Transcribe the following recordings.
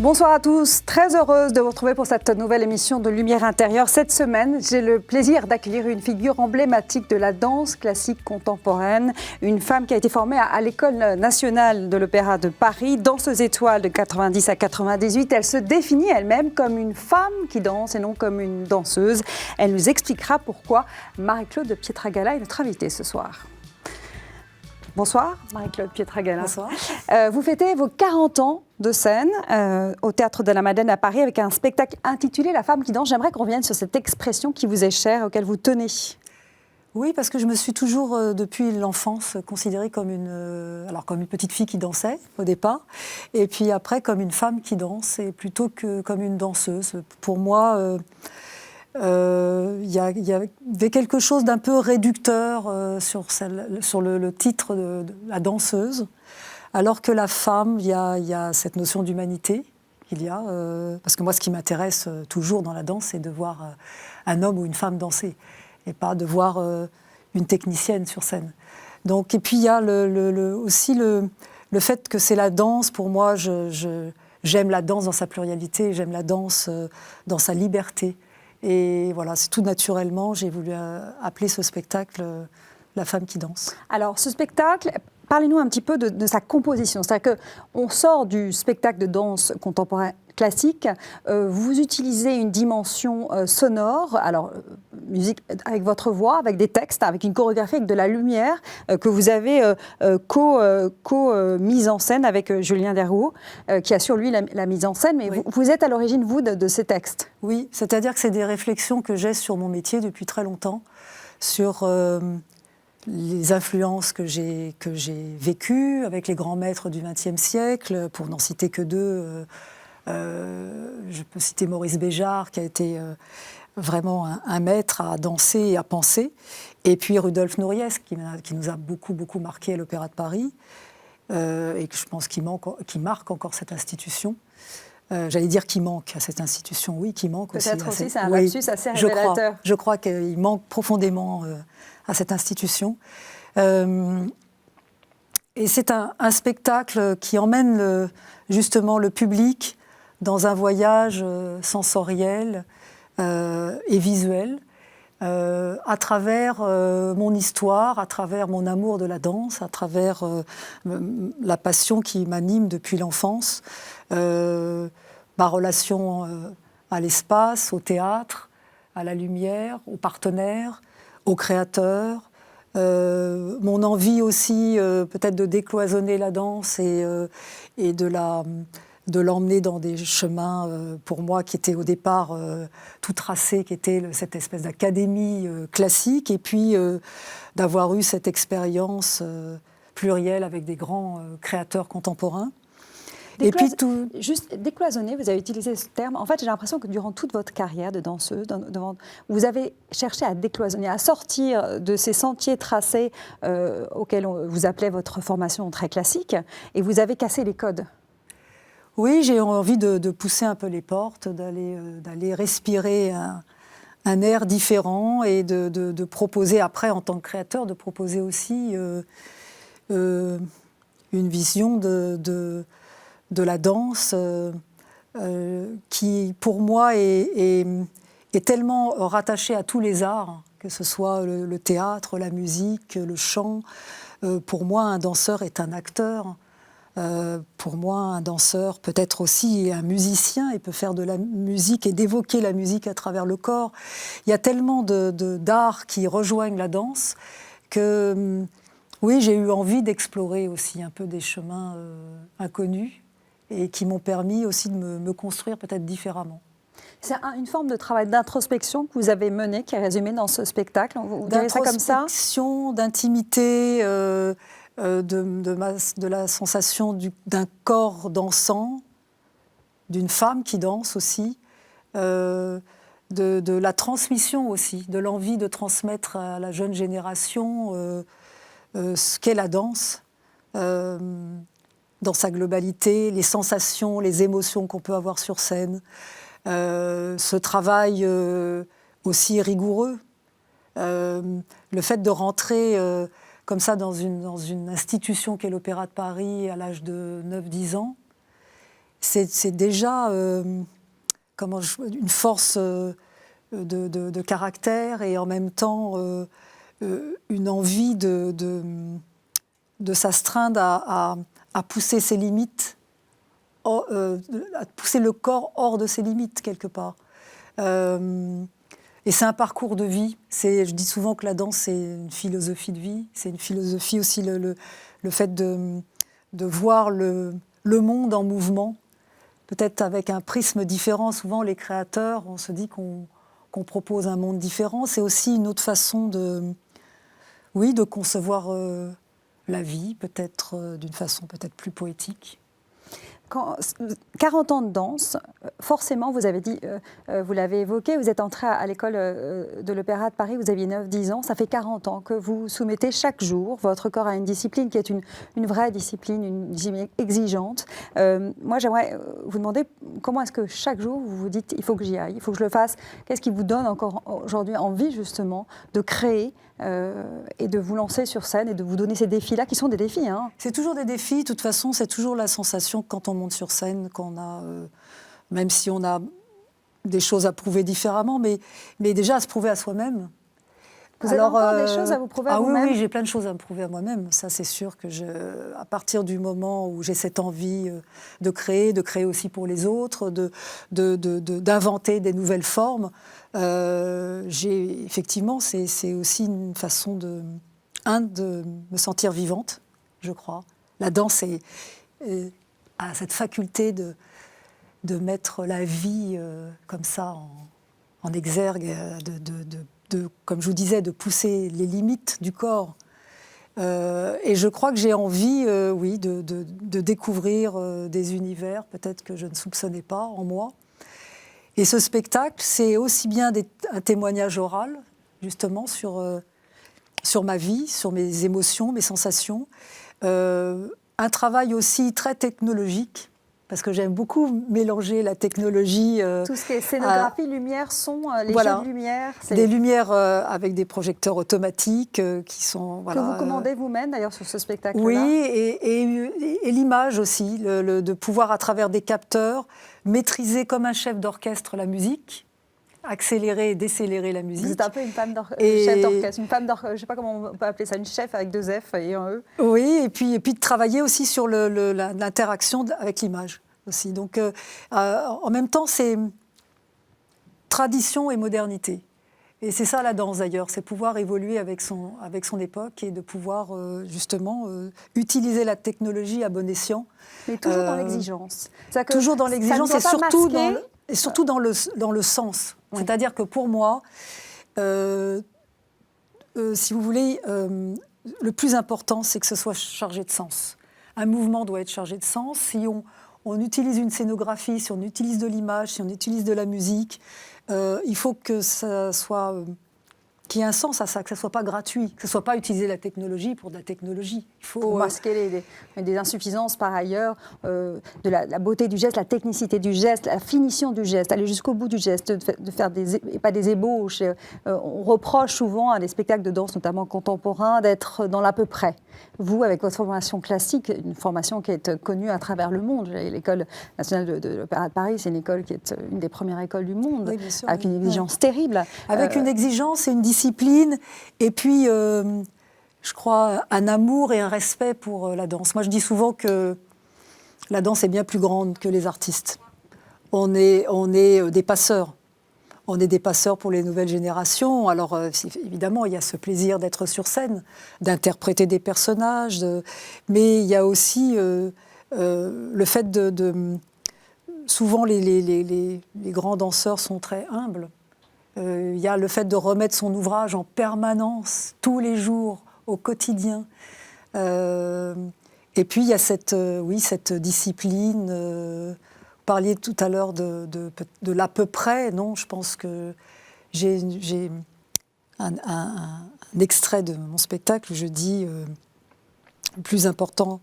Bonsoir à tous, très heureuse de vous retrouver pour cette nouvelle émission de Lumière intérieure. Cette semaine, j'ai le plaisir d'accueillir une figure emblématique de la danse classique contemporaine, une femme qui a été formée à l'École nationale de l'Opéra de Paris, danseuse étoile de 90 à 98. Elle se définit elle-même comme une femme qui danse et non comme une danseuse. Elle nous expliquera pourquoi. Marie-Claude de Pietragala est notre invitée ce soir. Bonsoir, Marie-Claude Pietragala. Bonsoir. Vous fêtez vos 40 ans de scène au Théâtre de la Madeleine à Paris avec un spectacle intitulé La femme qui danse. J'aimerais qu'on revienne sur cette expression qui vous est chère, auquel vous tenez. Oui, parce que je me suis toujours, depuis l'enfance, considérée comme comme une petite fille qui dansait au départ, et puis après comme une femme qui danse, et plutôt que comme une danseuse. Pour moi, y avait quelque chose d'un peu réducteur sur le titre de la danseuse, alors que la femme, il y a cette notion d'humanité parce que moi, ce qui m'intéresse toujours dans la danse, c'est de voir un homme ou une femme danser, et pas de voir une technicienne sur scène. Donc, et puis il y a aussi le fait que c'est la danse. Pour moi, j'aime la danse dans sa pluralité, j'aime la danse dans sa liberté. Et voilà, c'est tout naturellement, j'ai voulu appeler ce spectacle La femme qui danse. Alors, ce spectacle, parlez-nous un petit peu de sa composition. C'est-à-dire qu'on sort du spectacle de danse contemporain classique, vous utilisez une dimension sonore, alors musique avec votre voix, avec des textes, avec une chorégraphie, avec de la lumière que vous avez mise en scène avec Julien Derrouot, qui assure lui la mise en scène, mais oui. vous êtes à l'origine, vous, de ces textes. Oui, c'est-à-dire que c'est des réflexions que j'ai sur mon métier depuis très longtemps, sur les influences que j'ai vécues avec les grands maîtres du XXe siècle, pour n'en citer que deux. Je peux citer Maurice Béjart, qui a été vraiment un maître à danser et à penser, et puis Rudolf Nureyev, qui nous a beaucoup marqué à l'Opéra de Paris, et que je pense qui marque encore cette institution. J'allais dire qui manque à cette institution, oui, qui manque aussi. Peut-être aussi, c'est un lapsus assez révélateur. Je crois qu'il manque profondément à cette institution. Et c'est un spectacle qui emmène justement le public dans un voyage sensoriel et visuel, à travers mon histoire, à travers mon amour de la danse, à travers la passion qui m'anime depuis l'enfance, ma relation à l'espace, au théâtre, à la lumière, aux partenaires, aux créateurs, mon envie aussi peut-être de décloisonner la danse et de l'emmener dans des chemins, pour moi, qui étaient au départ tout tracés, qui étaient cette espèce d'académie classique, et puis d'avoir eu cette expérience plurielle avec des grands créateurs contemporains. Et puis juste décloisonner, vous avez utilisé ce terme. En fait, j'ai l'impression que durant toute votre carrière de danseuse, vous avez cherché à décloisonner, à sortir de ces sentiers tracés auxquels vous appelez votre formation très classique, et vous avez cassé les codes. Oui, j'ai envie de pousser un peu les portes, d'aller respirer un air différent, et de proposer après, en tant que créateur, de proposer aussi une vision de la danse qui, pour moi, est tellement rattachée à tous les arts, que ce soit le théâtre, la musique, le chant. Pour moi, un danseur est un acteur. Pour moi, un danseur peut être aussi un musicien et peut faire de la musique et d'évoquer la musique à travers le corps. Il y a tellement d'arts qui rejoignent la danse que, oui, j'ai eu envie d'explorer aussi un peu des chemins inconnus et qui m'ont permis aussi de me construire peut-être différemment. C'est une forme de travail d'introspection que vous avez mené, qui est résumé dans ce spectacle. Vous direz ça comme ça ? D'introspection, d'intimité, de la sensation d'un corps dansant, d'une femme qui danse aussi, de la transmission aussi, de l'envie de transmettre à la jeune génération ce qu'est la danse, dans sa globalité, les sensations, les émotions qu'on peut avoir sur scène, ce travail aussi rigoureux, le fait de rentrer comme ça dans une institution qu'est l'Opéra de Paris à l'âge de 9-10 ans, c'est déjà une force de caractère et en même temps une envie de s'astreindre à pousser ses limites, à pousser le corps hors de ses limites quelque part. Et c'est un parcours de vie. Je dis souvent que la danse, c'est une philosophie de vie. C'est une philosophie aussi, le fait de voir le monde en mouvement, peut-être avec un prisme différent. Souvent, les créateurs, on se dit qu'on propose un monde différent. C'est aussi une autre façon de concevoir la vie, peut-être d'une façon peut-être plus poétique. 40 ans de danse, forcément, vous avez dit, vous l'avez évoqué, vous êtes entré à l'école de l'Opéra de Paris, vous aviez 9-10 ans, ça fait 40 ans que vous soumettez chaque jour votre corps à une discipline qui est une vraie discipline, une discipline exigeante. Moi, j'aimerais vous demander comment est-ce que chaque jour vous vous dites, il faut que j'y aille, il faut que je le fasse. Qu'est-ce qui vous donne encore aujourd'hui envie, justement, de créer et de vous lancer sur scène et de vous donner ces défis-là, qui sont des défis, hein. C'est toujours des défis, de toute façon, c'est toujours la sensation que quand on monte sur scène, qu'on a, même si on a des choses à prouver différemment, mais déjà à se prouver à soi-même. Vous avez encore des choses à vous prouver à vous-même ? Oui, j'ai plein de choses à me prouver à moi-même. Ça, c'est sûr que à partir du moment où j'ai cette envie de créer aussi pour les autres, d'inventer des nouvelles formes, effectivement, c'est aussi une façon de me sentir vivante, je crois. La danse a cette faculté de mettre la vie comme ça en exergue, comme je vous disais, de pousser les limites du corps. Et je crois que j'ai envie, de découvrir des univers peut-être que je ne soupçonnais pas en moi. Et ce spectacle, c'est aussi bien un témoignage oral, justement, sur ma vie, sur mes émotions, mes sensations. Un travail aussi très technologique, parce que j'aime beaucoup mélanger la technologie... Tout ce qui est scénographie, lumière, son, les jeux de lumière. Des lumières avec des projecteurs automatiques qui sont... Que vous commandez vous-même, d'ailleurs, sur ce spectacle-là. Oui, et l'image aussi, de pouvoir, à travers des capteurs, maîtriser comme un chef d'orchestre la musique, accélérer et décélérer la musique. Vous êtes un peu une femme chef d'orchestre, une femme d'orchestre, je ne sais pas comment on peut appeler ça, une chef avec 2 F et un E. Oui, et puis de travailler aussi sur l'interaction avec l'image aussi. Donc, en même temps, c'est tradition et modernité. Et c'est ça la danse d'ailleurs, c'est pouvoir évoluer avec son époque et de pouvoir justement utiliser la technologie à bon escient. Mais toujours dans l'exigence. Toujours dans l'exigence et surtout dans le sens. Oui. C'est-à-dire que pour moi, si vous voulez, le plus important, c'est que ce soit chargé de sens. Un mouvement doit être chargé de sens. Si on utilise une scénographie, si on utilise de l'image, si on utilise de la musique, il faut que ça soit... qu'il y ait un sens à ça, que ça ne soit pas gratuit, que ce ne soit pas utiliser la technologie pour de la technologie. Il faut pour masquer des insuffisances par ailleurs, de la beauté du geste, la technicité du geste, la finition du geste, aller jusqu'au bout du geste, de faire pas des ébauches. On reproche souvent à des spectacles de danse, notamment contemporains, d'être dans l'à peu près. Vous, avec votre formation classique, une formation qui est connue à travers le monde, l'École nationale de l'Opéra de Paris, c'est une école qui est une des premières écoles du monde, oui, bien sûr, avec une exigence terrible. Avec une exigence et une discipline, et puis, je crois, un amour et un respect pour la danse. Moi, je dis souvent que la danse est bien plus grande que les artistes. On est des passeurs. On est des passeurs pour les nouvelles générations. Alors, évidemment, il y a ce plaisir d'être sur scène, d'interpréter des personnages, mais il y a aussi le fait souvent, les grands danseurs sont très humbles. Il y a le fait de remettre son ouvrage en permanence, tous les jours, au quotidien. Et puis, il y a cette discipline. Vous parliez tout à l'heure de l'à peu près. Non, je pense que j'ai un extrait de mon spectacle où je dis le plus important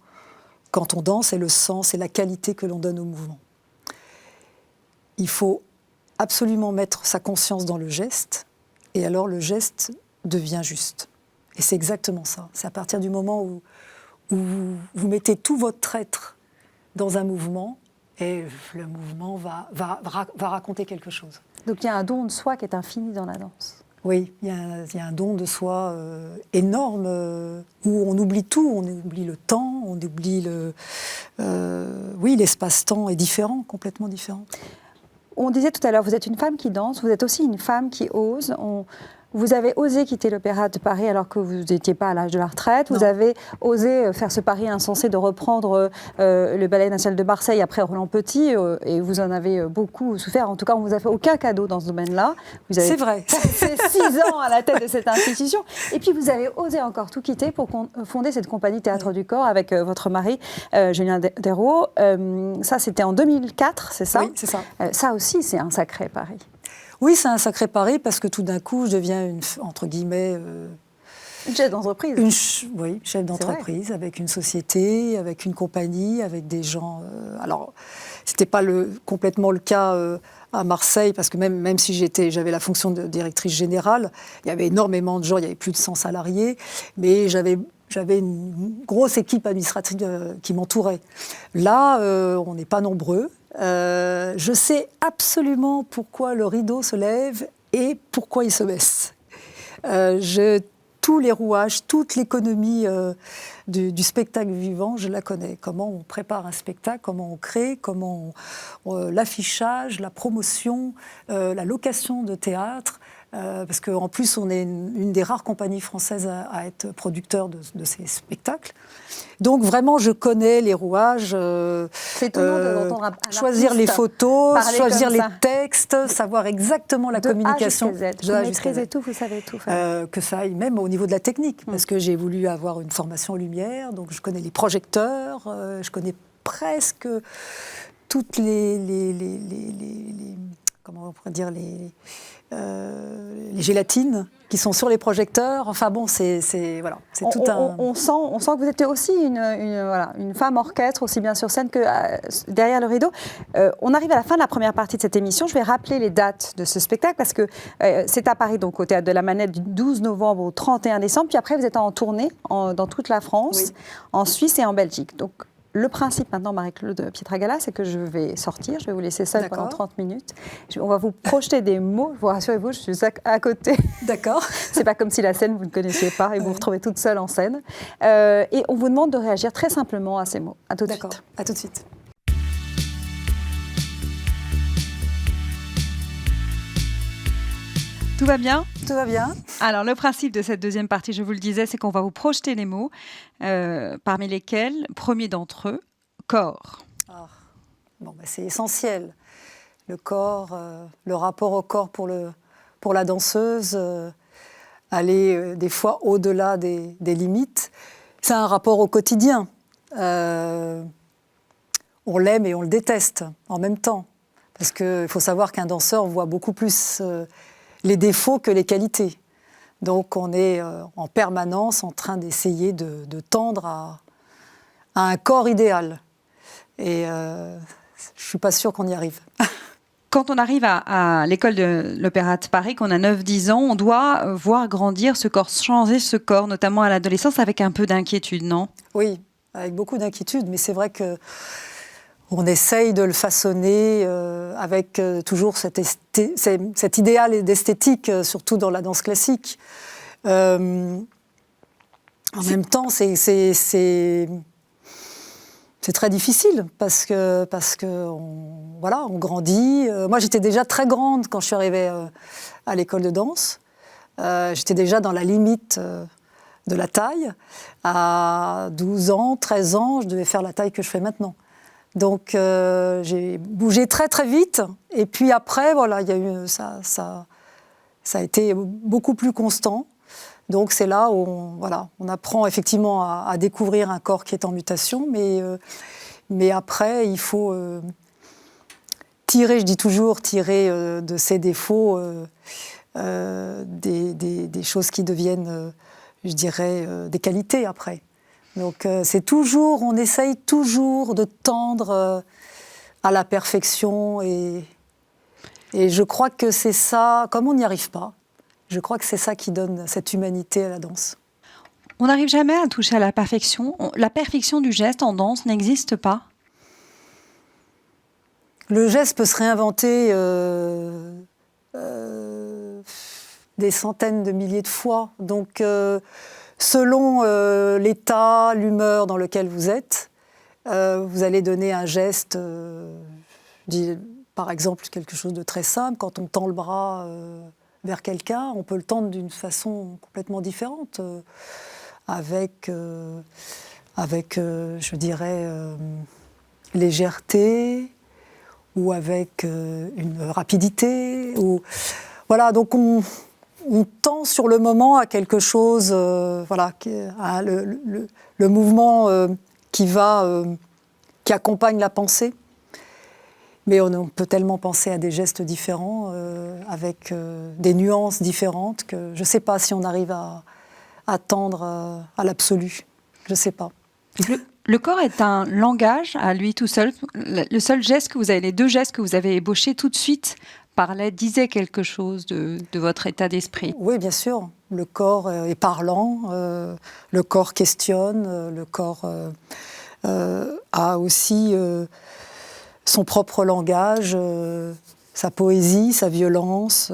quand on danse, c'est le sens et la qualité que l'on donne au mouvement. Il faut absolument mettre sa conscience dans le geste, et alors le geste devient juste. Et c'est exactement ça. C'est à partir du moment où vous mettez tout votre être dans un mouvement, et le mouvement va raconter quelque chose. Donc il y a un don de soi qui est infini dans la danse. Oui, il y a un don de soi énorme où on oublie tout, on oublie le temps, on oublie l'espace-temps est différent, complètement différent. On disait tout à l'heure, vous êtes une femme qui danse, vous êtes aussi une femme qui ose. Vous avez osé quitter l'Opéra de Paris alors que vous n'étiez pas à l'âge de la retraite. Non. Vous avez osé faire ce pari insensé de reprendre le Ballet national de Marseille après Roland Petit, et vous en avez beaucoup souffert. En tout cas, on ne vous a fait aucun cadeau dans ce domaine-là. C'est vrai. C'est 6 ans à la tête de cette institution. Et puis, vous avez osé encore tout quitter pour fonder cette compagnie Théâtre du Corps avec votre mari, Julien Desraux. Ça, c'était en 2004, c'est ça? Oui, c'est ça. Ça aussi, c'est un sacré pari. Oui, c'est un sacré pari parce que tout d'un coup, je deviens entre guillemets... une chef d'entreprise. Oui, chef d'entreprise, avec une société, avec une compagnie, avec des gens... alors, ce n'était pas complètement le cas à Marseille, parce que même si j'avais la fonction de directrice générale, il y avait énormément de gens, il y avait plus de 100 salariés, mais j'avais une grosse équipe administrative qui m'entourait. Là, on n'est pas nombreux. Je sais absolument pourquoi le rideau se lève et pourquoi il se baisse. Tous les rouages, toute l'économie du spectacle vivant, je la connais. Comment on prépare un spectacle, comment on crée, l'affichage, la promotion, la location de théâtre. Parce qu'en plus, on est une des rares compagnies françaises à être producteur de ces spectacles. Donc vraiment, je connais les rouages. C'est étonnant d'entendre un choisir les photos, choisir les ça. textes, savoir exactement la communication. Vous maîtrisez tout, vous savez tout faire. Que ça aille même au niveau de la technique, parce que j'ai voulu avoir une formation lumière, donc je connais les projecteurs, je connais presque toutes comment on pourrait dire les gélatines qui sont sur les projecteurs. Enfin bon, c'est tout un... On sent que vous êtes aussi une femme orchestre, aussi bien sur scène que derrière le rideau. On arrive à la fin de la première partie de cette émission. Je vais rappeler les dates de ce spectacle parce que c'est à Paris, donc au Théâtre de la Manette, du 12 novembre au 31 décembre. Puis après, vous êtes en tournée dans toute la France, en Suisse et en Belgique. Donc, le principe maintenant, Marie-Claude Pietragala, c'est que je vais sortir, je vais vous laisser seule pendant 30 minutes. On va vous projeter des mots, vous rassurez-vous, je suis à côté. D'accord. C'est pas comme si la scène, vous ne connaissiez pas et vous vous retrouvez toute seule en scène. Et on vous demande de réagir très simplement à ces mots. À tout de suite. D'accord, à tout de suite. Tout va bien ? Tout va bien. Alors, le principe de cette deuxième partie, je vous le disais, c'est qu'on va vous projeter les mots, parmi lesquels, premier d'entre eux, corps. C'est essentiel. Le corps, le rapport au corps pour la danseuse, aller des fois au-delà des limites. C'est un rapport au quotidien. On l'aime et on le déteste en même temps. Parce qu'il faut savoir qu'un danseur voit beaucoup plus les défauts que les qualités. Donc on est en permanence en train d'essayer de tendre à un corps idéal. Et je ne suis pas sûre qu'on y arrive. Quand on arrive à l'école de l'Opéra de Paris, qu'on a 9-10 ans, on doit voir grandir ce corps, changer ce corps, notamment à l'adolescence, avec un peu d'inquiétude, non ? Oui, avec beaucoup d'inquiétude, mais c'est vrai que on essaye de le façonner avec toujours cet idéal d'esthétique, surtout dans la danse classique. En même temps, c'est très difficile parce que on grandit. Moi, j'étais déjà très grande quand je suis arrivée à l'école de danse. J'étais déjà dans la limite de la taille. À 12 ans, 13 ans, je devais faire la taille que je fais maintenant. Donc, j'ai bougé très, très vite. Et puis après, il y a eu, ça a été beaucoup plus constant. Donc, c'est là où on apprend effectivement à découvrir un corps qui est en mutation. Mais après, il faut tirer de ses défauts des choses qui deviennent, je dirais, des qualités après. Donc on essaye toujours de tendre à la perfection et je crois que c'est ça, comme on n'y arrive pas, je crois que c'est ça qui donne cette humanité à la danse. On n'arrive jamais à toucher à la perfection. La perfection du geste en danse n'existe pas. Le geste peut se réinventer des centaines de milliers de fois. Donc, selon l'état, l'humeur dans lequel vous êtes, vous allez donner un geste, par exemple quelque chose de très simple. Quand on tend le bras vers quelqu'un, on peut le tendre d'une façon complètement différente, avec, je dirais, légèreté, ou avec une rapidité. Voilà, donc on tend sur le moment à quelque chose, le mouvement qui accompagne la pensée. Mais on peut tellement penser à des gestes différents, avec des nuances différentes, que je ne sais pas si on arrive à tendre à l'absolu. Je ne sais pas. Le corps est un langage à lui tout seul. Le seul geste que vous avez, les deux gestes que vous avez ébauchés tout de suite disaient quelque chose de votre état d'esprit. Oui, bien sûr. Le corps est parlant, le corps questionne, le corps a aussi son propre langage, sa poésie, sa violence,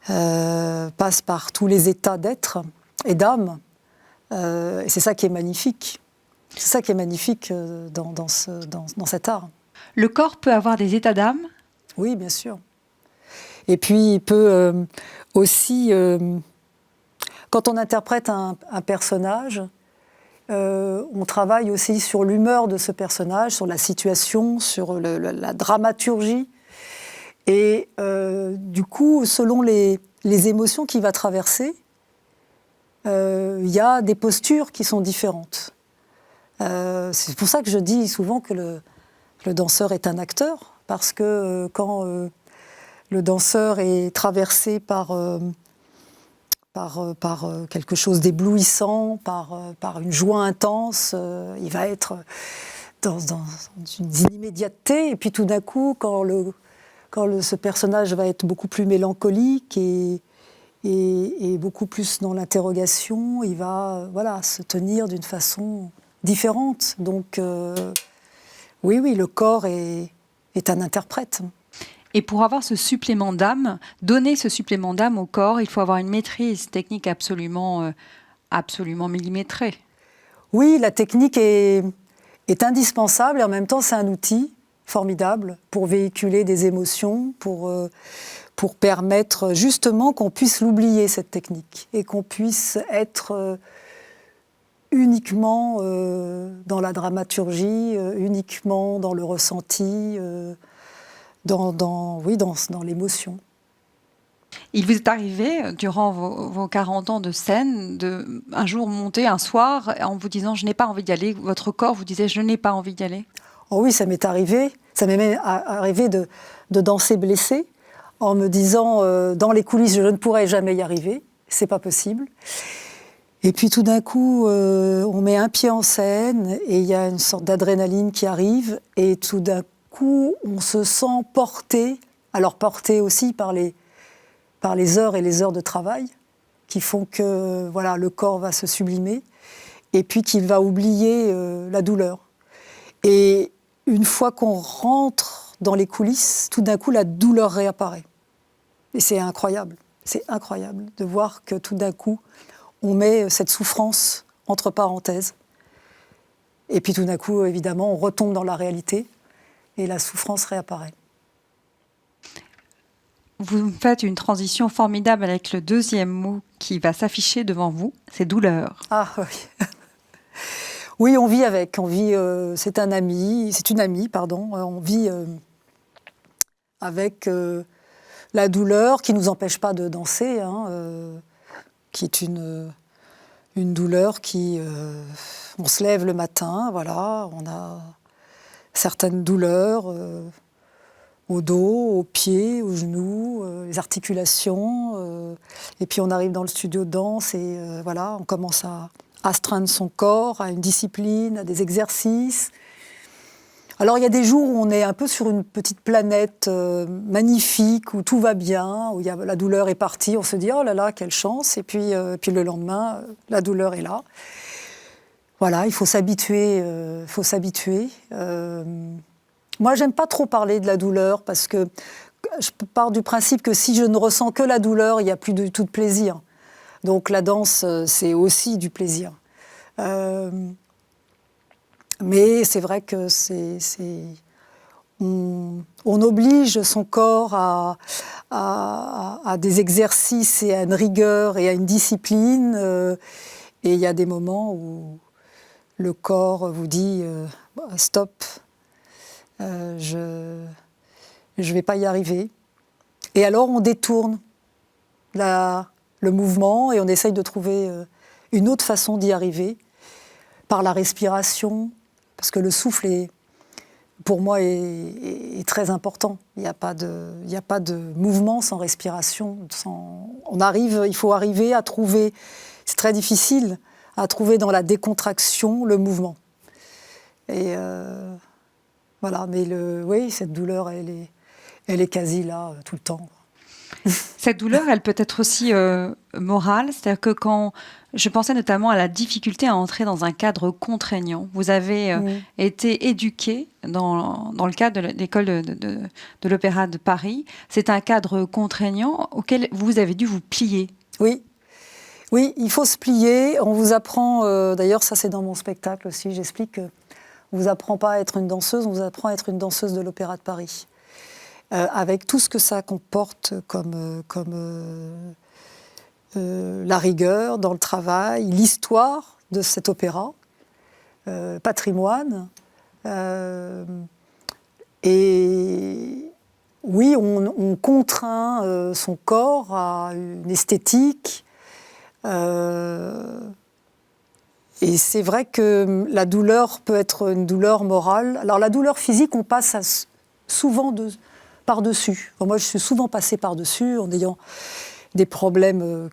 passe par tous les états d'être et d'âme. Et c'est ça qui est magnifique. C'est ça qui est magnifique dans cet art. Le corps peut avoir des états d'âme ? Oui, bien sûr. Et puis, il peut aussi, quand on interprète un personnage, on travaille aussi sur l'humeur de ce personnage, sur la situation, sur la dramaturgie. Et du coup, selon les émotions qu'il va traverser, il y a des postures qui sont différentes. C'est pour ça que je dis souvent que le danseur est un acteur, parce que quand le danseur est traversé par quelque chose d'éblouissant, par une joie intense, il va être dans une immédiateté, et puis tout d'un coup, quand ce personnage va être beaucoup plus mélancolique et beaucoup plus dans l'interrogation, il va se tenir d'une façon différente. Donc, oui, le corps est un interprète. Et pour avoir ce supplément d'âme, donner ce supplément d'âme au corps, il faut avoir une maîtrise technique absolument millimétrée. Oui, la technique est indispensable et en même temps c'est un outil formidable pour véhiculer des émotions, pour permettre justement qu'on puisse l'oublier, cette technique, et qu'on puisse être uniquement dans la dramaturgie, uniquement dans le ressenti, dans l'émotion. Il vous est arrivé, durant vos 40 ans de scène, un jour monter un soir en vous disant « je n'ai pas envie d'y aller », votre corps vous disait « je n'ai pas envie d'y aller ». Oh oui, ça m'est arrivé. Ça m'est même arrivé de danser blessée, en me disant dans les coulisses, je ne pourrai jamais y arriver, c'est pas possible. Et puis tout d'un coup, on met un pied en scène et il y a une sorte d'adrénaline qui arrive et tout d'un coup, on se sent porté, alors porté aussi par les heures et les heures de travail qui font que le corps va se sublimer et puis qu'il va oublier la douleur. Et une fois qu'on rentre dans les coulisses, tout d'un coup, la douleur réapparaît. Et c'est incroyable de voir que tout d'un coup, on met cette souffrance entre parenthèses. Et puis tout d'un coup, évidemment, on retombe dans la réalité et la souffrance réapparaît. Vous faites une transition formidable avec le deuxième mot qui va s'afficher devant vous, c'est douleur. Ah oui. Oui, on vit avec. C'est une amie, pardon. On vit avec la douleur qui ne nous empêche pas de danser, qui est une douleur qui... on se lève le matin, on a certaines douleurs au dos, aux pieds, aux genoux, les articulations. Et puis on arrive dans le studio de danse et on commence à astreindre son corps à une discipline, à des exercices. Alors il y a des jours où on est un peu sur une petite planète magnifique, où tout va bien, où la douleur est partie, on se dit « oh là là, quelle chance !» et puis le lendemain, la douleur est là. Voilà, il faut s'habituer. Moi, j'aime pas trop parler de la douleur parce que je pars du principe que si je ne ressens que la douleur, il n'y a plus du tout de plaisir. Donc la danse, c'est aussi du plaisir. Mais c'est vrai que on oblige son corps à des exercices et à une rigueur et à une discipline. Et il y a des moments où le corps vous dit stop, je ne vais pas y arriver. Et alors on détourne le mouvement et on essaye de trouver une autre façon d'y arriver, par la respiration, parce que le souffle, pour moi, est très important. Il n'y a pas de mouvement sans respiration. Il faut arriver à trouver, c'est très difficile, à trouver dans la décontraction le mouvement. Et voilà, mais oui, cette douleur, elle est quasi là, tout le temps. Cette douleur, elle peut être aussi morale, c'est-à-dire que quand je pensais notamment à la difficulté à entrer dans un cadre contraignant, vous avez été éduquée dans le cadre de l'école de l'Opéra de Paris. C'est un cadre contraignant auquel vous avez dû vous plier. Oui, il faut se plier. On vous apprend, d'ailleurs ça c'est dans mon spectacle aussi, j'explique qu'on ne vous apprend pas à être une danseuse, on vous apprend à être une danseuse de l'Opéra de Paris. Avec tout ce que ça comporte comme la rigueur dans le travail, l'histoire de cet opéra, patrimoine. Et oui, on contraint son corps à une esthétique. Et c'est vrai que la douleur peut être une douleur morale. Alors la douleur physique, on passe souvent par-dessus. Moi, je suis souvent passée par-dessus en ayant des problèmes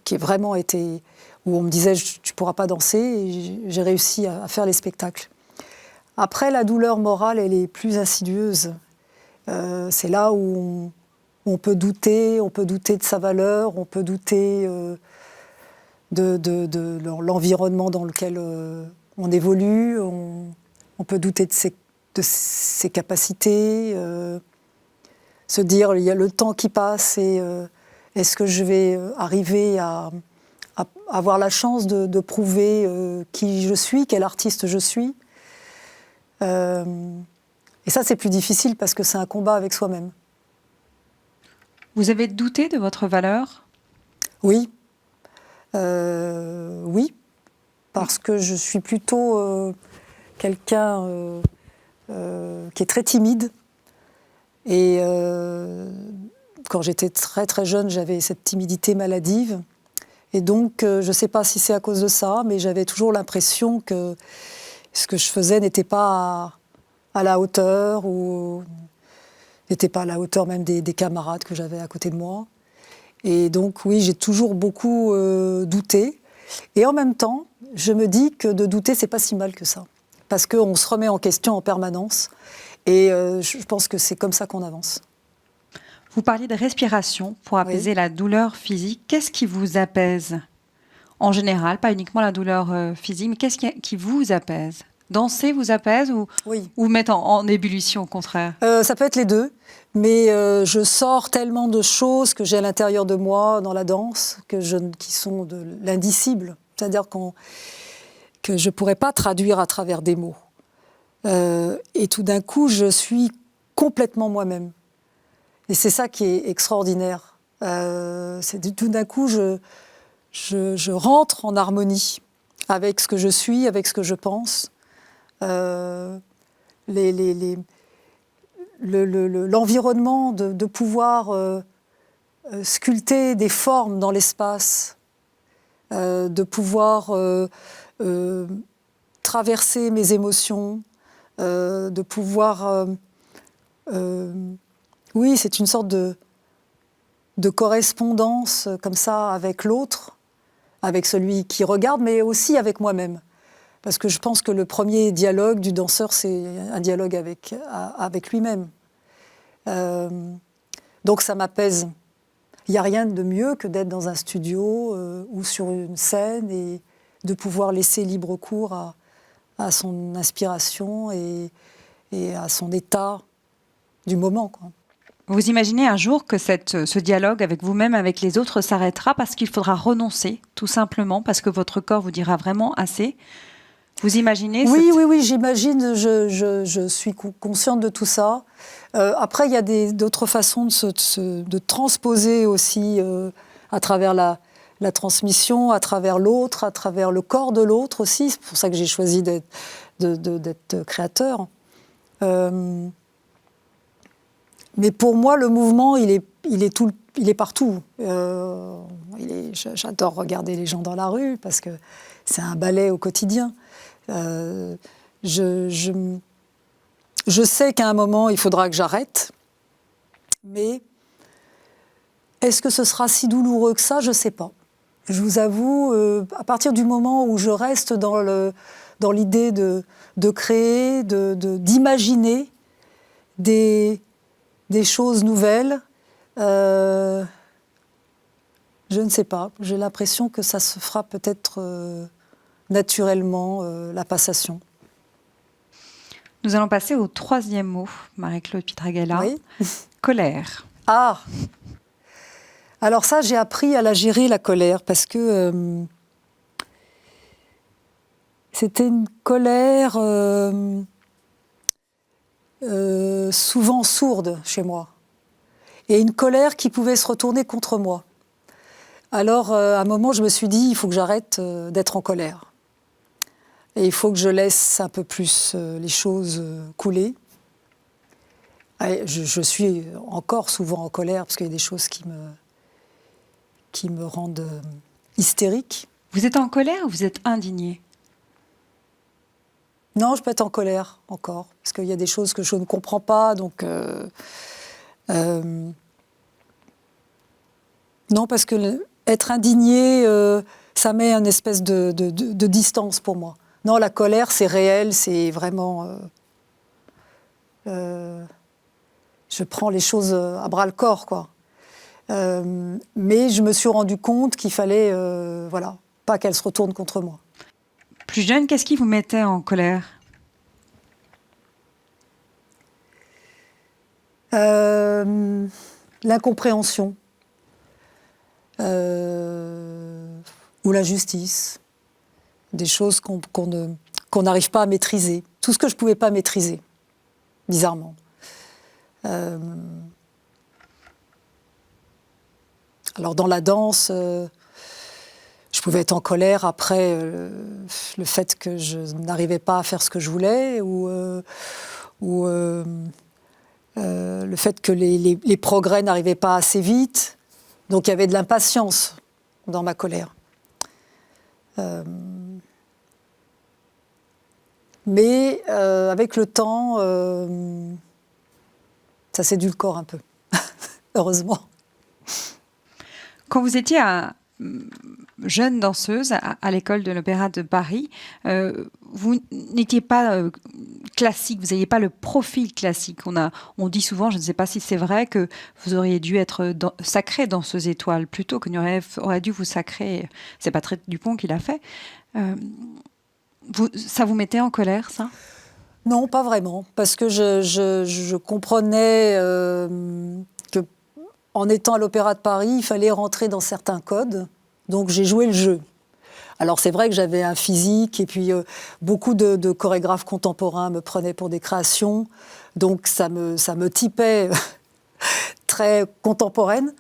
qui vraiment étaient... où on me disait « tu ne pourras pas danser » et j'ai réussi à faire les spectacles. Après, la douleur morale, elle est plus insidieuse. C'est là où on peut douter de sa valeur, on peut douter de l'environnement dans lequel on évolue, on peut douter de ses capacités, se dire il y a le temps qui passe et est-ce que je vais arriver à avoir la chance de prouver qui je suis, quel artiste je suis. Et ça, c'est plus difficile parce que c'est un combat avec soi-même. Vous avez douté de votre valeur ? Oui. Oui, parce que je suis plutôt quelqu'un qui est très timide. Et quand j'étais très très jeune, j'avais cette timidité maladive. Et donc, je ne sais pas si c'est à cause de ça, mais j'avais toujours l'impression que ce que je faisais n'était pas à la hauteur, ou n'était pas à la hauteur même des camarades que j'avais à côté de moi. Et donc, oui, j'ai toujours beaucoup douté. Et en même temps, je me dis que de douter, c'est pas si mal que ça. Parce qu'on se remet en question en permanence. Et je pense que c'est comme ça qu'on avance. Vous parliez de respiration pour apaiser la douleur physique. Qu'est-ce qui vous apaise ? En général, pas uniquement la douleur physique, mais qu'est-ce qui vous apaise ? Danser vous apaise ou vous mettre en ébullition, au contraire ? Ça peut être les deux. Mais je sors tellement de choses que j'ai à l'intérieur de moi dans la danse qui sont de l'indicible. C'est-à-dire que je ne pourrais pas traduire à travers des mots. Et tout d'un coup, je suis complètement moi-même. Et c'est ça qui est extraordinaire. Tout d'un coup, je rentre en harmonie avec ce que je suis, avec ce que je pense. L'environnement de pouvoir sculpter des formes dans l'espace, de pouvoir traverser mes émotions, de pouvoir... oui, c'est une sorte de correspondance comme ça avec l'autre, avec celui qui regarde, mais aussi avec moi-même. Parce que je pense que le premier dialogue du danseur, c'est un dialogue avec lui-même. Donc ça m'apaise. Il n'y a rien de mieux que d'être dans un studio ou sur une scène et de pouvoir laisser libre cours à son inspiration et et à son état du moment, quoi. Vous imaginez un jour que ce dialogue avec vous-même, avec les autres, s'arrêtera parce qu'il faudra renoncer, tout simplement, parce que votre corps vous dira vraiment assez. Vous imaginez Oui, j'imagine, je suis consciente de tout ça. Après, il y a d'autres façons de transposer aussi à travers la transmission, à travers l'autre, à travers le corps de l'autre aussi. C'est pour ça que j'ai choisi d'être créateur. Mais pour moi, le mouvement, il est partout. J'adore regarder les gens dans la rue parce que c'est un ballet au quotidien. Je sais qu'à un moment, il faudra que j'arrête. Mais est-ce que ce sera si douloureux que ça? Je ne sais pas. Je vous avoue, à partir du moment où je reste dans l'idée de créer, d'imaginer des choses nouvelles, je ne sais pas. J'ai l'impression que ça se fera peut-être naturellement, la passation. Nous allons passer au troisième mot, Marie-Claude Pietragala. Oui. Colère. Ah! Alors ça, j'ai appris à la gérer, la colère, parce que c'était une colère souvent sourde chez moi. Et une colère qui pouvait se retourner contre moi. Alors, à un moment, je me suis dit, il faut que j'arrête d'être en colère. Et il faut que je laisse un peu plus les choses couler. Et je suis encore souvent en colère, parce qu'il y a des choses qui me rendent hystérique. Vous êtes en colère ou vous êtes indigné? Non, je peux être en colère encore, parce qu'il y a des choses que je ne comprends pas, donc... non, parce que être indigné, ça met une espèce de distance pour moi. Non, la colère, c'est réel, c'est vraiment... je prends les choses à bras-le-corps, quoi. Mais je me suis rendu compte qu'il fallait, voilà, pas qu'elle se retourne contre moi. Plus jeune, qu'est-ce qui vous mettait en colère? L'incompréhension ou l'injustice, des choses qu'on n'arrive pas à maîtriser, tout ce que je ne pouvais pas maîtriser, bizarrement. Alors dans la danse, je pouvais être en colère après le fait que je n'arrivais pas à faire ce que je voulais, ou le fait que les progrès n'arrivaient pas assez vite. Donc il y avait de l'impatience dans ma colère. Mais avec le temps, ça s'édulcore un peu, heureusement. Quand vous étiez jeune danseuse à l'école de l'Opéra de Paris, vous n'étiez pas classique, vous n'aviez pas le profil classique. On dit souvent, je ne sais pas si c'est vrai, que vous auriez dû être sacrée danseuse étoile plutôt que aurait dû vous sacrer. C'est Patrick Dupont qui l'a fait. Ça vous mettait en colère, ça? Non, pas vraiment, parce que je comprenais que en étant à l'Opéra de Paris, il fallait rentrer dans certains codes, donc j'ai joué le jeu. Alors c'est vrai que j'avais un physique, et puis beaucoup de chorégraphes contemporains me prenaient pour des créations, donc ça me typait très contemporaine.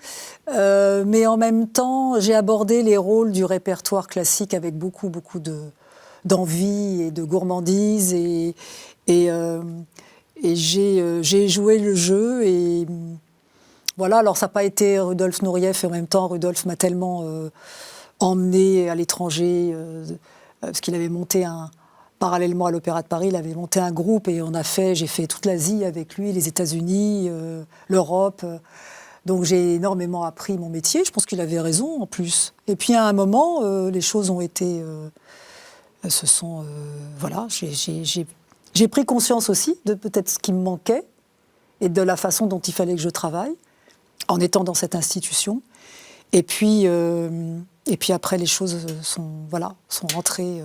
Mais en même temps, j'ai abordé les rôles du répertoire classique avec beaucoup d'envie et de gourmandise, et j'ai joué le jeu, et voilà. Alors ça n'a pas été Rudolf Nureyev, et en même temps Rudolf m'a tellement emmené à l'étranger, parce qu'il avait monté parallèlement à l'Opéra de Paris, il avait monté un groupe, et j'ai fait toute l'Asie avec lui, les États-Unis, l'Europe. Donc j'ai énormément appris mon métier. Je pense qu'il avait raison en plus. Et puis à un moment, les choses ont été, voilà. J'ai pris conscience aussi de peut-être ce qui me manquait et de la façon dont il fallait que je travaille en étant dans cette institution. Et puis après, les choses sont rentrées.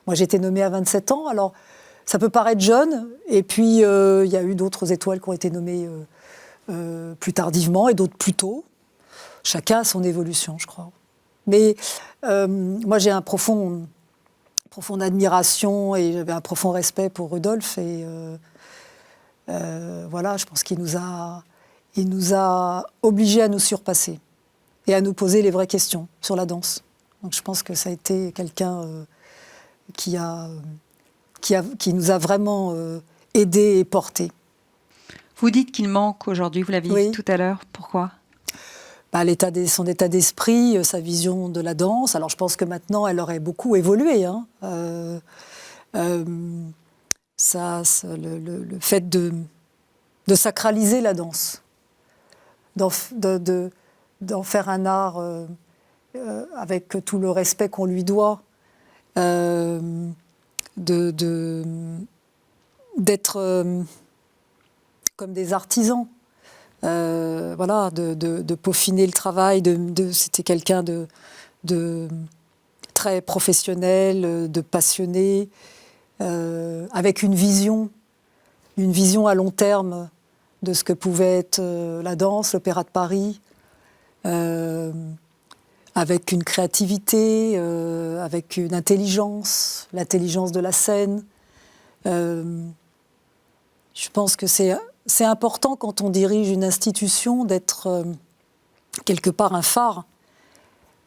Moi, j'ai été nommée à 27 ans. Alors, ça peut paraître jeune, et puis il y a eu d'autres étoiles qui ont été nommées plus tardivement et d'autres plus tôt. Chacun a son évolution, je crois. Mais moi, j'ai une profonde admiration et j'avais un profond respect pour Rudolf. Et voilà, je pense qu'il nous a obligés à nous surpasser et à nous poser les vraies questions sur la danse. Donc je pense que ça a été quelqu'un qui nous a vraiment aidés et portés. Vous dites qu'il manque aujourd'hui, vous l'aviez dit tout à l'heure. Pourquoi ? Son état d'esprit, sa vision de la danse. Alors je pense que maintenant, elle aurait beaucoup évolué. Hein. Le fait de sacraliser la danse, d'en faire un art avec tout le respect qu'on lui doit, d'être comme des artisans. Voilà, de peaufiner le travail. C'était quelqu'un de très professionnel, de passionné, avec une vision à long terme de ce que pouvait être la danse, l'Opéra de Paris, avec une créativité, avec une intelligence, l'intelligence de la scène. Je pense que c'est important quand on dirige une institution d'être quelque part un phare,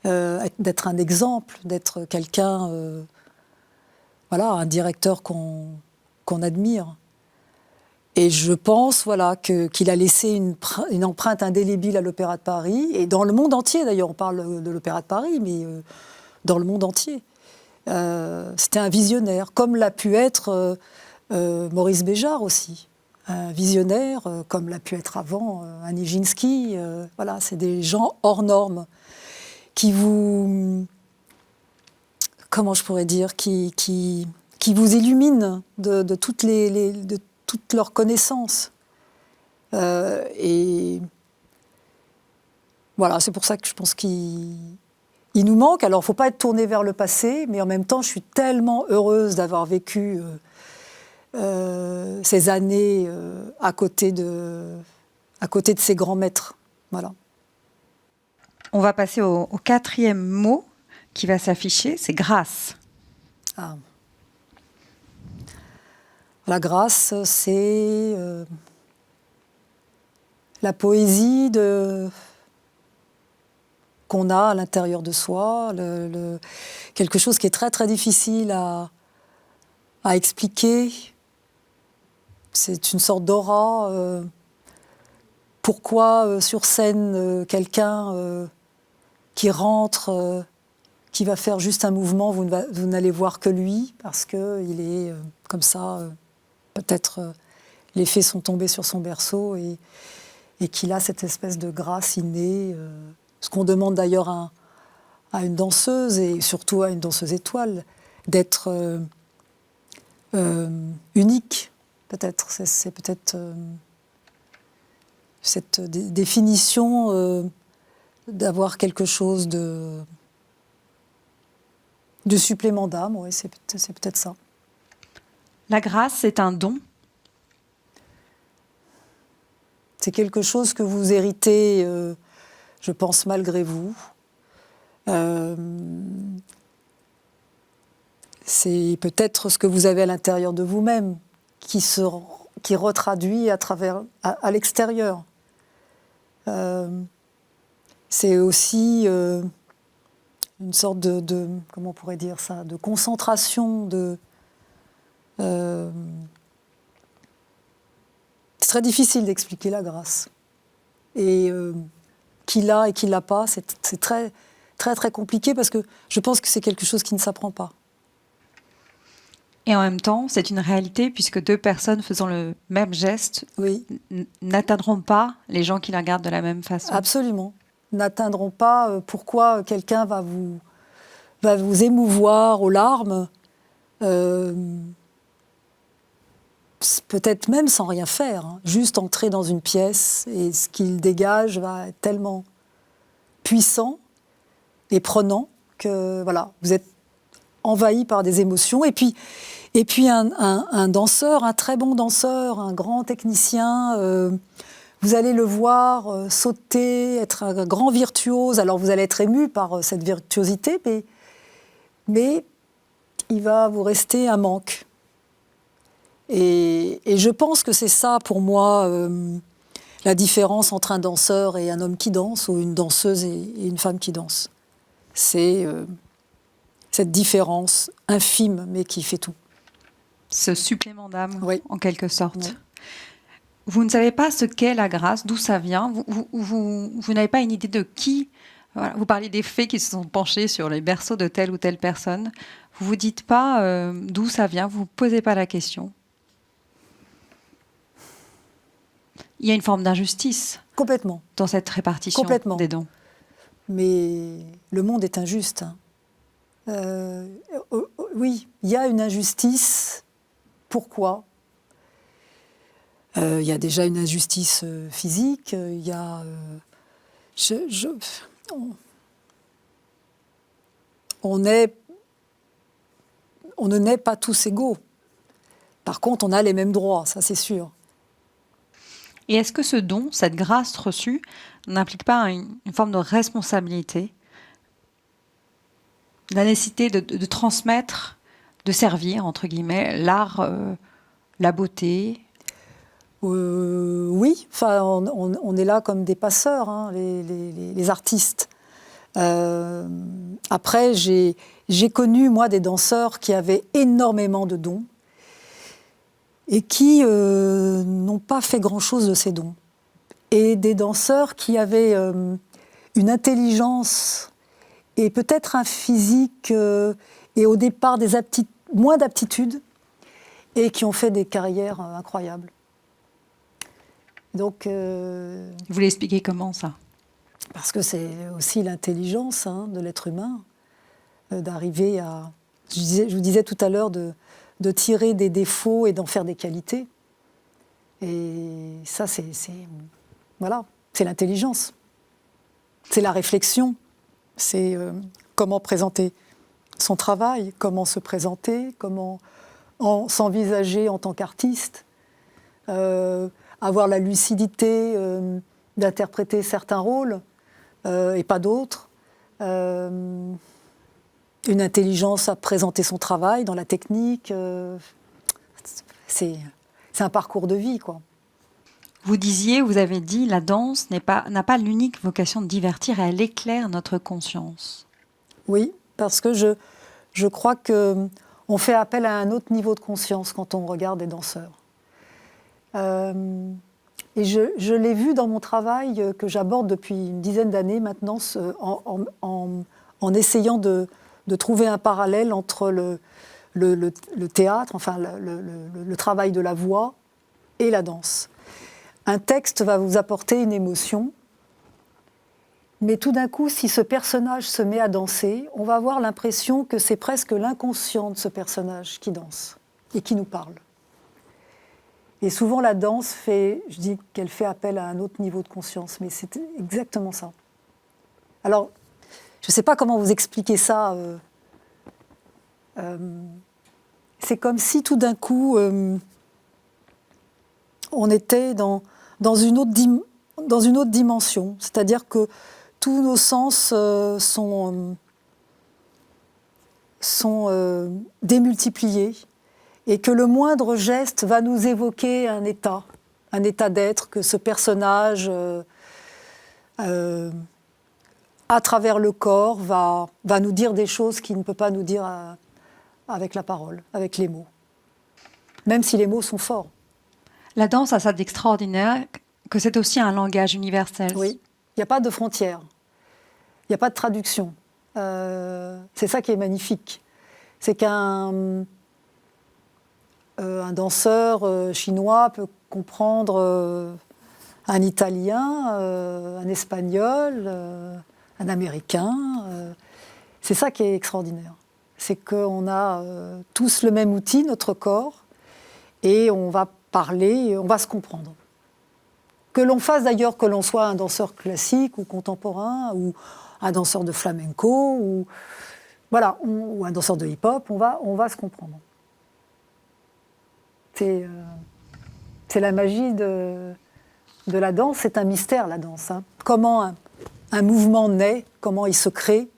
d'être un exemple, d'être quelqu'un, voilà, un directeur qu'on admire. Et je pense, voilà, qu'il a laissé une empreinte indélébile à l'Opéra de Paris, et dans le monde entier, d'ailleurs, on parle de l'Opéra de Paris, mais dans le monde entier. C'était un visionnaire, comme l'a pu être Maurice Béjart aussi. Un visionnaire, comme l'a pu être avant un Nijinsky. Voilà, c'est des gens hors normes qui vous... Comment je pourrais dire, qui vous illuminent de toutes leurs connaissances. Et voilà, c'est pour ça que je pense qu'il nous manque. Alors, il ne faut pas être tourné vers le passé, mais en même temps, je suis tellement heureuse d'avoir vécu ces années à côté de ces grands maîtres. Voilà. On va passer au quatrième mot qui va s'afficher, c'est grâce. Ah. La grâce, c'est la poésie qu'on a à l'intérieur de soi, quelque chose qui est très très difficile à expliquer. C'est une sorte d'aura. Pourquoi sur scène, quelqu'un qui rentre, qui va faire juste un mouvement, vous n'allez voir que lui, parce qu'il est comme ça, peut-être les fées sont tombées sur son berceau et qu'il a cette espèce de grâce innée. Ce qu'on demande d'ailleurs à une danseuse, et surtout à une danseuse étoile, d'être unique, peut-être. C'est peut-être cette définition d'avoir quelque chose de supplément d'âme, oui, c'est peut-être ça. La grâce, c'est un don. C'est quelque chose que vous héritez, je pense, malgré vous. C'est peut-être ce que vous avez à l'intérieur de vous-même qui retraduit à l'extérieur. C'est aussi une sorte de comment on pourrait dire ça, de concentration, c'est très difficile d'expliquer la grâce. Et qui l'a et qui l'a pas, c'est très, très, très compliqué parce que je pense que c'est quelque chose qui ne s'apprend pas. Et en même temps, c'est une réalité puisque deux personnes faisant le même geste n'atteindront pas les gens qui la regardent de la même façon. Absolument. N'atteindront pas pourquoi quelqu'un va vous émouvoir aux larmes, peut-être même sans rien faire, hein. Juste entrer dans une pièce et ce qu'il dégage va être tellement puissant et prenant que voilà, vous êtes envahi par des émotions. Et puis Et puis un danseur, un très bon danseur, un grand technicien, vous allez le voir sauter, être un grand virtuose. Alors vous allez être ému par cette virtuosité, mais il va vous rester un manque. Et je pense que c'est ça, pour moi, la différence entre un danseur et un homme qui danse, ou une danseuse et une femme qui danse. C'est cette différence infime, mais qui fait tout. Ce supplément d'âme, oui. en quelque sorte. Oui. Vous ne savez pas ce qu'est la grâce, d'où ça vient. Vous n'avez pas une idée de qui. Voilà. Vous parlez des fées qui se sont penchées sur les berceaux de telle ou telle personne. Vous ne vous dites pas d'où ça vient, vous ne vous posez pas la question. Il y a une forme d'injustice. Complètement. Dans cette répartition des dons. Mais le monde est injuste. Oui, il y a une injustice. Pourquoi ? Il y a déjà une injustice physique, il y a... on ne naît pas tous égaux. Par contre, on a les mêmes droits, ça c'est sûr. Et est-ce que ce don, cette grâce reçue, n'implique pas une forme de responsabilité, la nécessité de transmettre, de servir, entre guillemets, l'art, la beauté ? Oui, enfin, on est là comme des passeurs, hein, les artistes. Après, j'ai connu, moi, des danseurs qui avaient énormément de dons et qui n'ont pas fait grand-chose de ces dons. Et des danseurs qui avaient une intelligence et peut-être un physique et au départ moins d'aptitudes et qui ont fait des carrières incroyables. Donc, vous voulez expliquer comment ça ? Parce que c'est aussi l'intelligence de l'être humain, d'arriver à... Je vous disais tout à l'heure de tirer des défauts et d'en faire des qualités. Et ça, voilà, c'est l'intelligence. C'est la réflexion. C'est comment présenter son travail, comment se présenter, comment s'envisager en tant qu'artiste. Avoir la lucidité d'interpréter certains rôles et pas d'autres. Une intelligence à présenter son travail dans la technique. C'est un parcours de vie, quoi. Vous avez dit, la danse n'a pas l'unique vocation de divertir, elle éclaire notre conscience. Oui, parce que je crois qu'on fait appel à un autre niveau de conscience quand on regarde des danseurs. Et je l'ai vu dans mon travail que j'aborde depuis une dizaine d'années maintenant, en essayant de trouver un parallèle entre le théâtre, enfin le travail de la voix et la danse. Un texte va vous apporter une émotion, mais tout d'un coup, si ce personnage se met à danser, on va avoir l'impression que c'est presque l'inconscient de ce personnage qui danse et qui nous parle. Et souvent, la danse je dis qu'elle fait appel à un autre niveau de conscience, mais c'est exactement ça. Alors, je ne sais pas comment vous expliquer ça. C'est comme si tout d'un coup, on était dans une autre dimension. C'est-à-dire que tous nos sens sont démultipliés. Et que le moindre geste va nous évoquer un état d'être, que ce personnage, à travers le corps, va nous dire des choses qu'il ne peut pas nous dire avec la parole, avec les mots. Même si les mots sont forts. La danse a ça d'extraordinaire, que c'est aussi un langage universel. Oui, il n'y a pas de frontières, il n'y a pas de traduction. C'est ça qui est magnifique. C'est qu'un danseur chinois peut comprendre un Italien, un Espagnol, un Américain. C'est ça qui est extraordinaire. C'est qu'on a tous le même outil, notre corps, et on va parler, on va se comprendre. Que l'on fasse d'ailleurs, que l'on soit un danseur classique ou contemporain, ou un danseur de flamenco, ou un danseur de hip-hop, on va se comprendre. c'est la magie de la danse. C'est un mystère, la danse. Hein. Comment un mouvement naît, comment il se crée.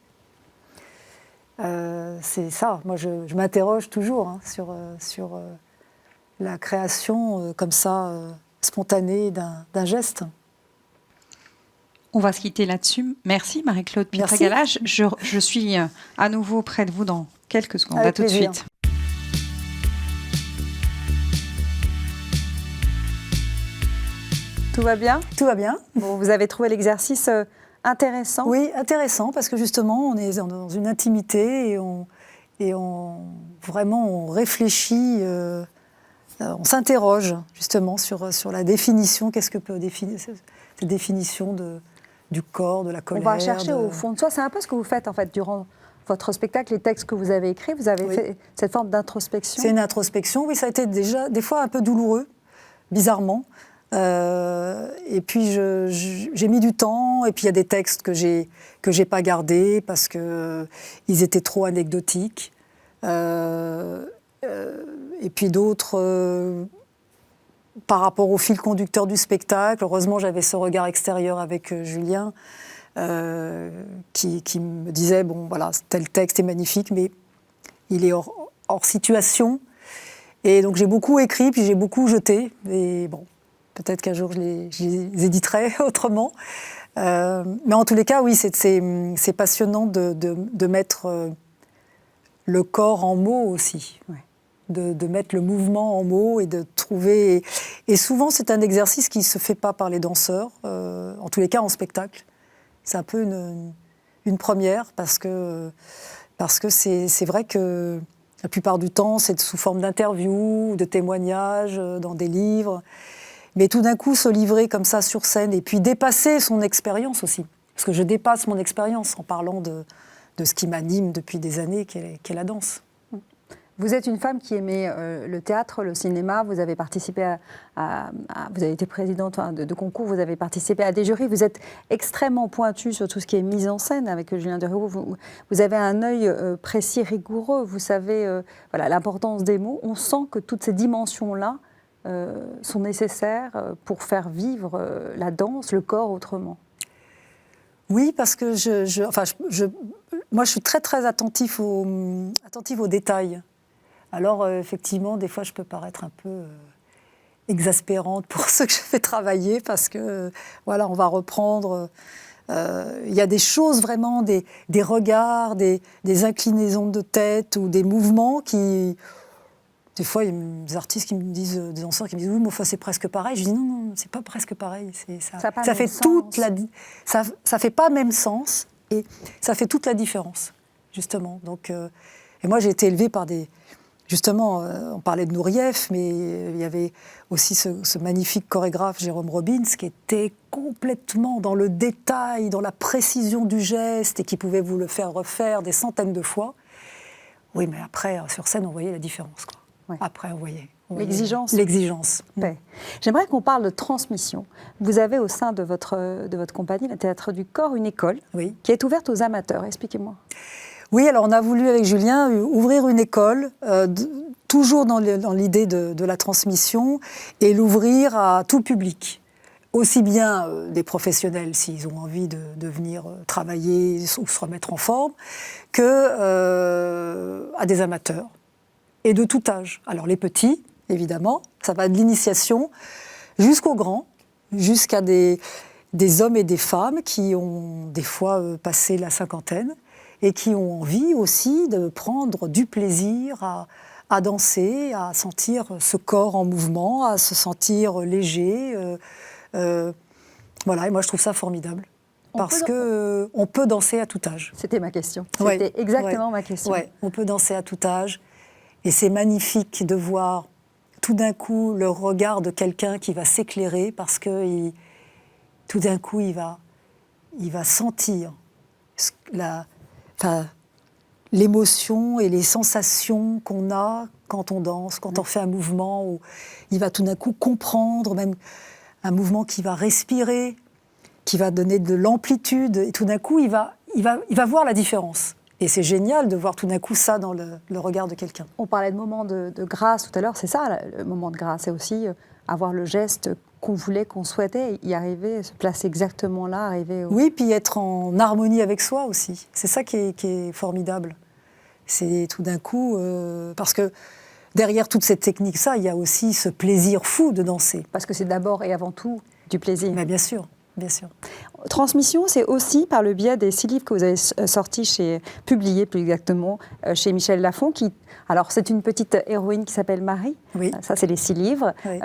C'est ça. Moi, je m'interroge toujours hein, sur la création comme ça, spontanée d'un geste. On va se quitter là-dessus. Merci Marie-Claude Pitragala. Je suis à nouveau près de vous dans quelques secondes. Avec à tout plaisir. de suite. Tout va bien? Tout va bien. Bon, vous avez trouvé l'exercice intéressant? Oui, intéressant, parce que justement, on est dans une intimité et vraiment, on réfléchit, on s'interroge justement sur la définition. Qu'est-ce que peut définir cette définition du corps, de la colère? On va chercher au fond de soi. C'est un peu ce que vous faites en fait durant votre spectacle, les textes que vous avez écrits. Vous avez fait cette forme d'introspection. C'est une introspection, oui, ça a été déjà des fois un peu douloureux, bizarrement. Et puis j'ai mis du temps, et puis il y a des textes que j'ai pas gardés parce que ils étaient trop anecdotiques. Et puis d'autres par rapport au fil conducteur du spectacle. Heureusement, j'avais ce regard extérieur avec Julien qui me disait bon voilà, tel texte est magnifique, mais il est hors situation. Et donc j'ai beaucoup écrit, puis j'ai beaucoup jeté. Et bon. Peut-être qu'un jour, je les éditerai autrement. Mais en tous les cas, oui, c'est passionnant de mettre le corps en mots aussi. Ouais. De mettre le mouvement en mots et de trouver... Et souvent, c'est un exercice qui ne se fait pas par les danseurs, en tous les cas en spectacle. C'est un peu une première, parce que c'est vrai que la plupart du temps, c'est sous forme d'interviews, de témoignages, dans des livres... Mais tout d'un coup, se livrer comme ça sur scène et puis dépasser son expérience aussi. Parce que je dépasse mon expérience en parlant de ce qui m'anime depuis des années, qu'est la danse. Vous êtes une femme qui aimait le théâtre, le cinéma. Vous avez participé vous avez été présidente de concours, vous avez participé à des jurys. Vous êtes extrêmement pointue sur tout ce qui est mise en scène avec Julien Deréau. Vous avez un œil précis, rigoureux. Vous savez voilà, l'importance des mots. On sent que toutes ces dimensions-là sont nécessaires pour faire vivre la danse, le corps autrement. Oui, parce que moi, je suis très, très attentive aux détails. Alors, effectivement, des fois, je peux paraître un peu exaspérante pour ceux que je fais travailler, parce que, voilà, on va reprendre... Il y a des choses vraiment, des regards, des inclinaisons de tête ou des mouvements qui... Des fois, il y a des artistes qui me disent, des danseurs qui me disent oui, mais enfin, c'est presque pareil. Je dis non, c'est pas presque pareil. Ça fait toute ça fait pas même sens et ça fait toute la différence, justement. Donc, et moi, j'ai été élevée par des... Justement, on parlait de Nourieff, mais il y avait aussi ce magnifique chorégraphe Jérôme Robbins qui était complètement dans le détail, dans la précision du geste et qui pouvait vous le faire refaire des centaines de fois. Oui, mais après, sur scène, on voyait la différence, quoi. Ouais. Après, on voyait l'exigence. L'exigence. Ouais. J'aimerais qu'on parle de transmission. Vous avez au sein de votre compagnie, le Théâtre du Corps, une école qui est ouverte aux amateurs. Expliquez-moi. Oui, alors on a voulu avec Julien ouvrir une école, toujours dans l'idée de la transmission, et l'ouvrir à tout public. Aussi bien des professionnels, s'ils ont envie de venir travailler ou se remettre en forme, que à des amateurs. Et de tout âge. Alors les petits, évidemment, ça va de l'initiation jusqu'aux grands, jusqu'à des hommes et des femmes qui ont des fois passé la cinquantaine et qui ont envie aussi de prendre du plaisir à danser, à sentir ce corps en mouvement, à se sentir léger. Voilà, et moi je trouve ça formidable. Parce qu'on peut danser à tout âge. C'était ma question. C'était exactement ma question. Ouais, on peut danser à tout âge. Et c'est magnifique de voir tout d'un coup le regard de quelqu'un qui va s'éclairer parce que tout d'un coup, il va sentir l'émotion et les sensations qu'on a quand on danse, quand on fait un mouvement. Où il va tout d'un coup comprendre, même un mouvement qui va respirer, qui va donner de l'amplitude. Et tout d'un coup, il va voir la différence. Et c'est génial de voir tout d'un coup ça dans le regard de quelqu'un. On parlait de moments de grâce tout à l'heure, c'est ça, le moment de grâce, c'est aussi avoir le geste qu'on voulait, qu'on souhaitait, y arriver, se placer exactement là, arriver au... Oui, puis être en harmonie avec soi aussi. C'est ça qui est formidable. C'est tout d'un coup... parce que derrière toute cette technique, il y a aussi ce plaisir fou de danser. Parce que c'est d'abord et avant tout du plaisir. Mais bien sûr, bien sûr. Transmission, c'est aussi par le biais des 6 livres que vous avez sortis, publiés plus exactement, chez Michel Lafon, alors c'est une petite héroïne qui s'appelle Marie, oui. Ça c'est les 6 livres, oui.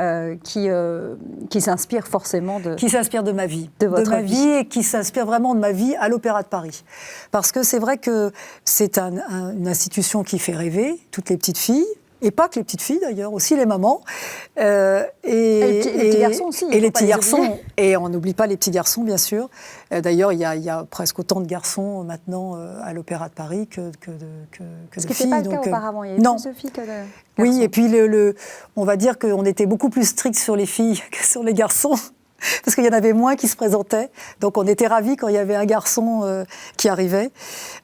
Qui s'inspirent forcément de... Qui s'inspirent de ma vie. De votre vie et qui s'inspirent vraiment de ma vie à l'Opéra de Paris. Parce que c'est vrai que c'est une institution qui fait rêver toutes les petites filles, et pas que les petites filles d'ailleurs, aussi les mamans. Et les petits garçons aussi. Et les petits garçons. Et on n'oublie pas les petits garçons, bien sûr. D'ailleurs, il y a presque autant de garçons maintenant à l'Opéra de Paris que de filles. Ce qui n'était pas le cas auparavant. Il y avait plus de filles que de garçons. Oui, et puis on va dire qu'on était beaucoup plus strict sur les filles que sur les garçons. Parce qu'il y en avait moins qui se présentaient. Donc on était ravis quand il y avait un garçon qui arrivait.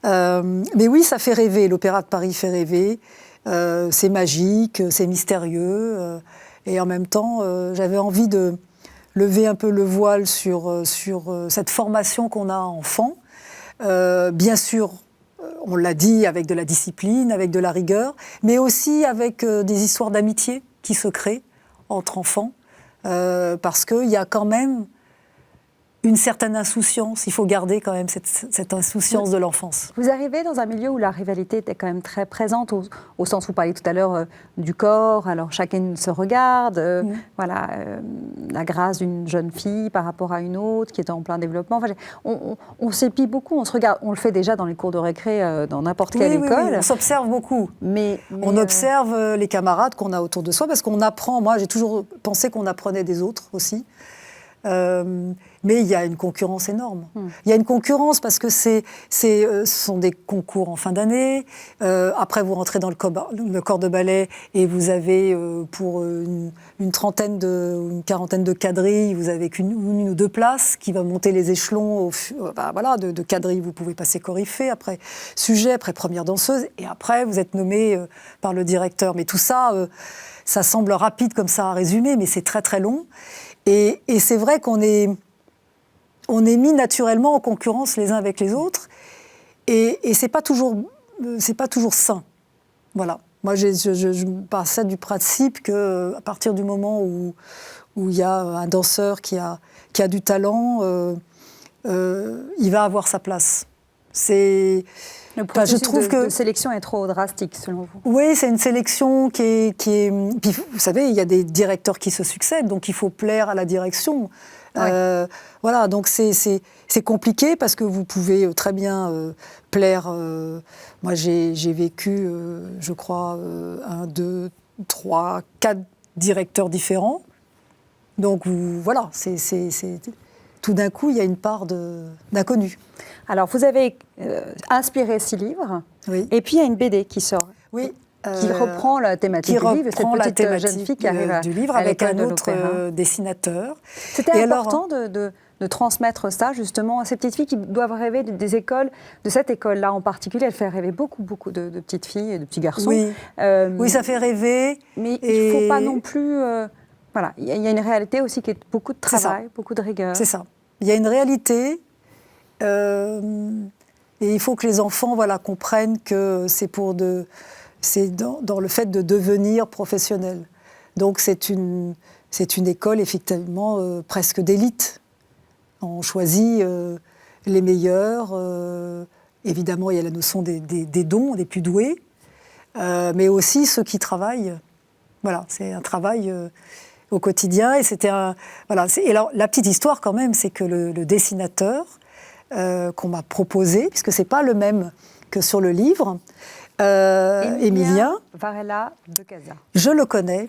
Mais oui, ça fait rêver. L'Opéra de Paris fait rêver. C'est magique, c'est mystérieux, et en même temps, j'avais envie de lever un peu le voile sur cette formation qu'on a enfant. Bien sûr, on l'a dit, avec de la discipline, avec de la rigueur, mais aussi avec des histoires d'amitié qui se créent entre enfants, parce qu'il y a quand même une certaine insouciance. Il faut garder quand même cette insouciance de l'enfance. Vous arrivez dans un milieu où la rivalité était quand même très présente, au sens où vous parliez tout à l'heure du corps, alors chacune se regarde, voilà, la grâce d'une jeune fille par rapport à une autre qui est en plein développement. Enfin, on s'épie beaucoup, on se regarde, on le fait déjà dans les cours de récré, dans n'importe quelle école. Oui, on s'observe beaucoup. Mais on observe les camarades qu'on a autour de soi, parce qu'on apprend, moi j'ai toujours pensé qu'on apprenait des autres aussi. Mais il y a une concurrence énorme. Il y a une concurrence parce que ce sont des concours en fin d'année. Après, vous rentrez dans le corps de ballet et vous avez pour une quarantaine de quadrilles, vous avez une ou deux places qui va monter les échelons. De quadrilles, vous pouvez passer coryphée, après sujet, après première danseuse, et après vous êtes nommé par le directeur. Mais tout ça, ça semble rapide comme ça à résumer, mais c'est très très long. Et c'est vrai qu'on est mis naturellement en concurrence les uns avec les autres, et c'est pas toujours sain. Voilà. Moi, je pars du principe que à partir du moment où il y a un danseur qui a du talent, il va avoir sa place. Le processus de sélection est trop drastique, selon vous? Oui, c'est une sélection qui est... Puis, vous savez, il y a des directeurs qui se succèdent, donc il faut plaire à la direction. Ouais. Voilà, donc c'est compliqué parce que vous pouvez très bien plaire... moi, j'ai vécu, je crois, 1, 2, 3, 4 directeurs différents. Donc, voilà, tout d'un coup, il y a une part d'inconnu. Alors, vous avez inspiré 6 livres, oui. Et puis il y a une BD qui sort, oui, qui reprend la thématique du livre, cette petite jeune fille qui arrive du livre avec un autre dessinateur. C'était important de transmettre ça, justement, à ces petites filles qui doivent rêver des écoles, de cette école-là en particulier. Elle fait rêver beaucoup de petites filles et de petits garçons. Oui, oui, ça fait rêver. Mais il ne faut pas non plus... voilà, il y a une réalité aussi qui est beaucoup de travail, beaucoup de rigueur. C'est ça. Il y a une réalité... et il faut que les enfants comprennent que c'est dans le fait de devenir professionnel. Donc c'est une école effectivement presque d'élite. On choisit les meilleurs. Évidemment, il y a la notion des dons, des plus doués, mais aussi ceux qui travaillent. Voilà, c'est un travail au quotidien. Et c'était et alors, la petite histoire quand même, c'est que le dessinateur qu'on m'a proposé, puisque c'est pas le même que sur le livre, Emilien Varela de Casa. Je le connais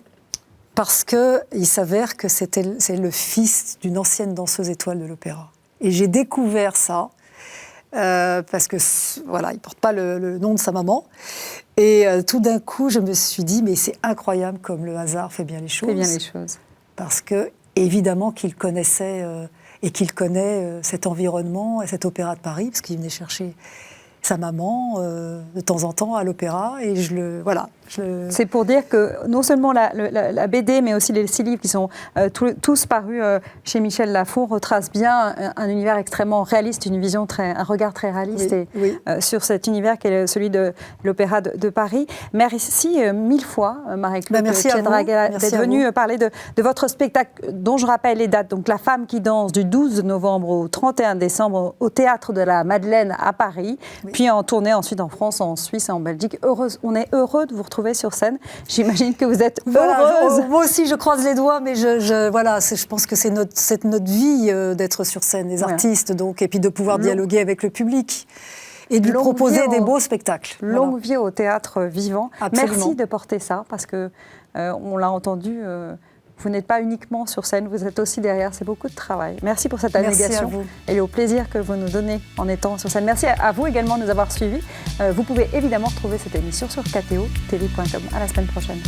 parce qu'il s'avère que c'est le fils d'une ancienne danseuse étoile de l'opéra. Et j'ai découvert ça parce que il porte pas le nom de sa maman. Et tout d'un coup, je me suis dit, mais c'est incroyable comme le hasard fait bien les choses. Fait bien les choses. Parce que évidemment qu'il connaissait et qu'il connaît cet environnement et cet opéra de Paris, parce qu'il venait chercher sa maman de temps en temps à l'opéra. Et C'est pour dire que non seulement la BD, mais aussi les 6 livres qui sont tous parus chez Michel Lafon retracent bien un univers extrêmement réaliste, un regard très réaliste sur cet univers qui est celui de l'Opéra de Paris. Merci 1000 fois, Marie-Claude Piedragala, d'être venue parler de votre spectacle, dont je rappelle les dates. Donc, La femme qui danse, du 12 novembre au 31 décembre au Théâtre de la Madeleine à Paris, puis en tournée ensuite en France, en Suisse et en Belgique. On est heureux de vous retrouver sur scène. J'imagine que vous êtes heureuse. Moi aussi, je croise les doigts, mais je pense que c'est notre vie d'être sur scène, les artistes, donc, et puis de pouvoir dialoguer avec le public. Et de lui proposer des beaux spectacles. Longue vie au théâtre vivant. Absolument. Merci de porter ça, parce que on l'a entendu, vous n'êtes pas uniquement sur scène, vous êtes aussi derrière, c'est beaucoup de travail. Merci pour cette abnégation et au plaisir que vous nous donnez en étant sur scène. Merci à vous également de nous avoir suivis. Vous pouvez évidemment retrouver cette émission sur kto.tv.com. À la semaine prochaine.